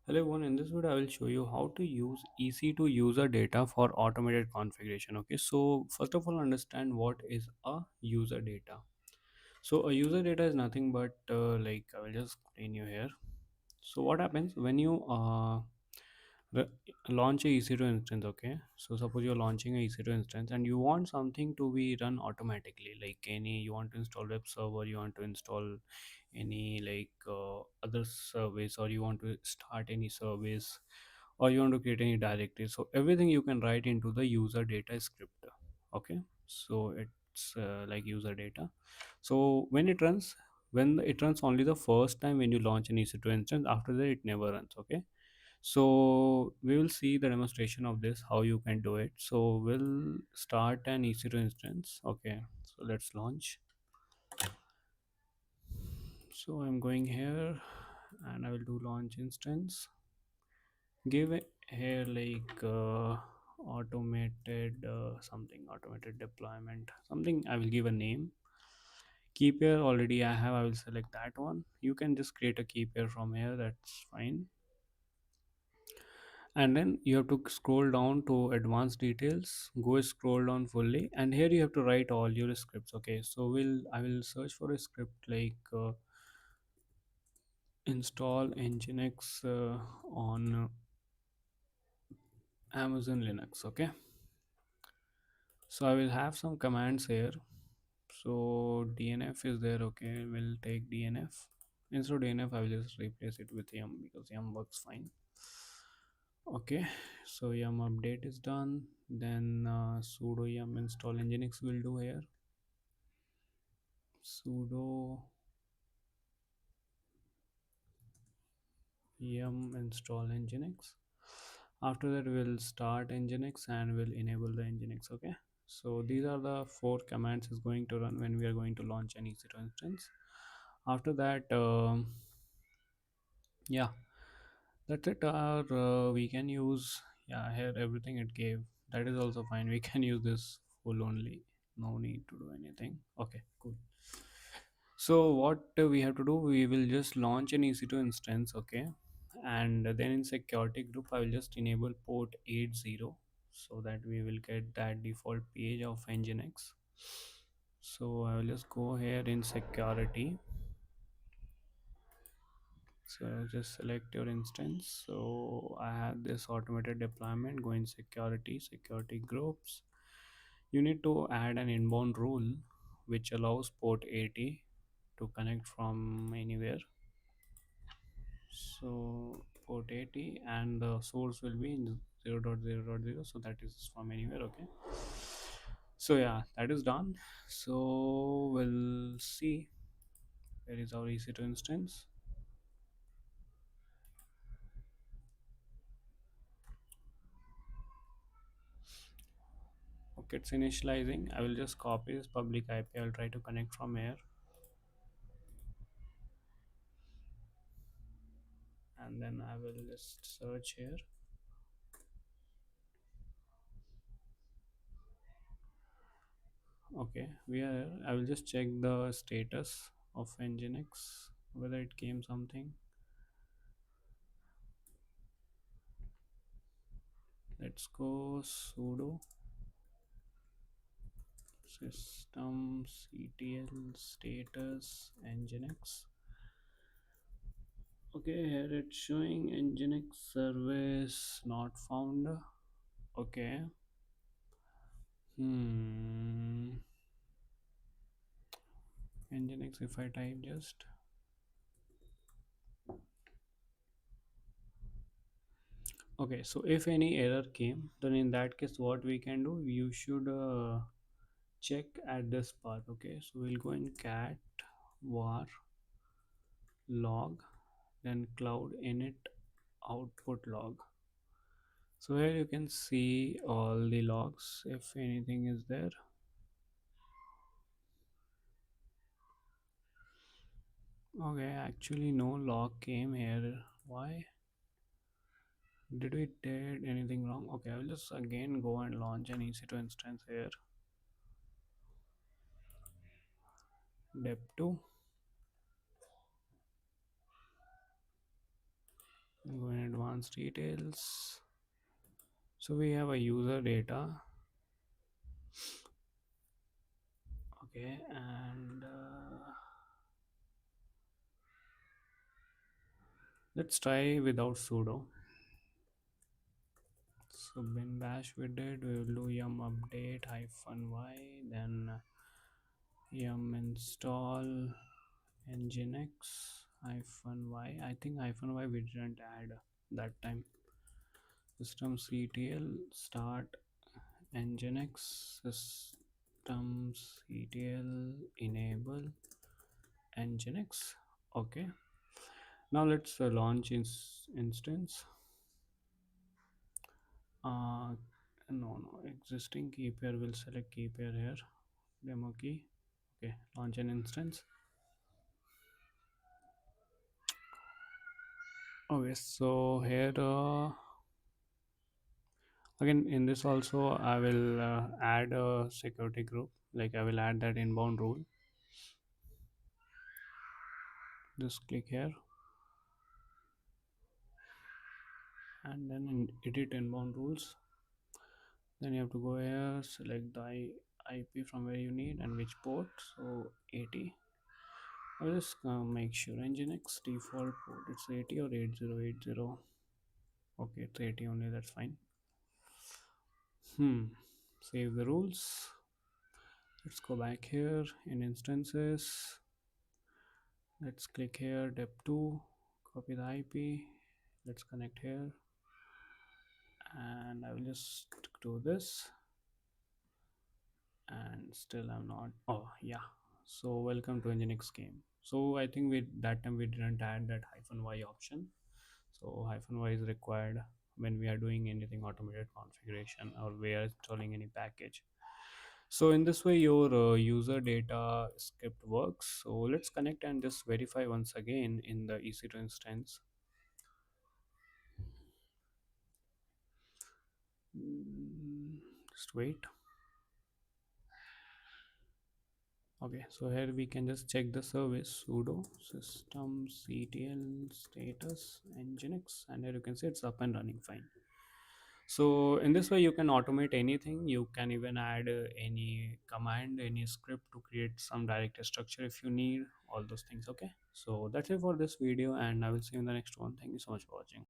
Hello everyone, in this video I will show you how to use EC2 user data for automated configuration. Okay, so first of all understand what is a user data. So a user data is nothing but I will just explain you here. So what happens when you re- launch a EC2 instance? Okay, so suppose you're launching a EC2 instance and you want something to be run automatically, like any you want to install web server, you want to install any other service, or you want to start any service, or you want to create any directory. So everything you can write into the user data script. Okay, so it's like user data. So when it runs only the first time when you launch an EC2 instance. After that it never runs. Okay, so we will see the demonstration of this, how you can do it. So we'll start an EC2 instance. Okay, so let's launch. So I'm going here and I will do launch instance. Give it here automated something, automated deployment, something. I will give a name. Keep here already I have, I will select that one. You can just create a keep here from here, that's fine. And then you have to scroll down to advanced details, go scroll down fully, and here you have to write all your scripts. Okay, so I will search for a script install nginx on Amazon Linux. Okay, so I will have some commands here. So DNF is there. Okay, we'll take DNF. Instead of DNF I will just replace it with yum because yum works fine. Okay, so yum update is done. Then sudo yum install nginx will do here. Sudo yum install nginx. After that we'll start nginx and we'll enable the nginx. Okay, so these are the four commands is going to run when we are going to launch an EC2 instance. After that yeah, that's it. Or we can use, yeah, here everything it gave, that is also fine. We can use this full only, no need to do anything. Okay, cool. So what we have to do, we will just launch an EC2 instance. Okay, and then in security group I will just enable port 80 so that we will get that default page of nginx. So I will just go here in security. So just select your instance. So I have this automated deployment. Go in security groups. You need to add an inbound rule which allows port 80 to connect from anywhere. So port 80 and the source will be in 0.0.0, so that is from anywhere. Okay, so yeah, that is done. So we'll see where is our EC2 instance. Okay, it's initializing. I will just copy this public IP. I'll try to connect from here, and then I will just search here. Okay, we are here. I will just check the status of nginx, whether it came something. Let's go sudo systemctl status nginx. Okay, here it's showing nginx service not found. Okay, nginx, if I type just, okay, so if any error came, then in that case what we can do, you should check at this path. Okay, so we'll go in cat var log, then cloud init output log. So here you can see all the logs if anything is there. Okay, actually no log came here. Why did we did anything wrong? Okay, I will just again go and launch an EC2 instance here. Dep2, go in advanced details. So we have a user data. Okay, and let's try without sudo. So bin bash we did, we will do yum update -y, then yum install nginx -y. I think -y we didn't add that time. Systemctl start nginx systemctl enable nginx. Okay, now let's launch instance. uh no, existing key pair, will select key pair here, demo key. Okay, launch an instance. Okay, so here again in this also I will add a security group, like I will add that inbound rule. Just click here and then edit inbound rules. Then you have to go here, select the IP from where you need and which port. So 80. I'll just make sure nginx default port, it's 80 or 8080. Okay, it's 80 only, that's fine. Save the rules. Let's go back here in instances. Let's click here dep2, copy the IP. Let's connect here and I will just do this, and still I'm not. Oh yeah, so welcome to nginx game. So I think we that time we didn't add that -y option. So -y is required when we are doing anything automated configuration or we are installing any package. So in this way your user data script works. So let's connect and just verify once again in the EC2 instance. Just wait. Okay, so here we can just check the service sudo systemctl status nginx, and here you can see it's up and running fine. So in this way you can automate anything. You can even add any command, any script to create some directory structure if you need all those things. Okay, so that's it for this video and I will see you in the next one. Thank you so much for watching.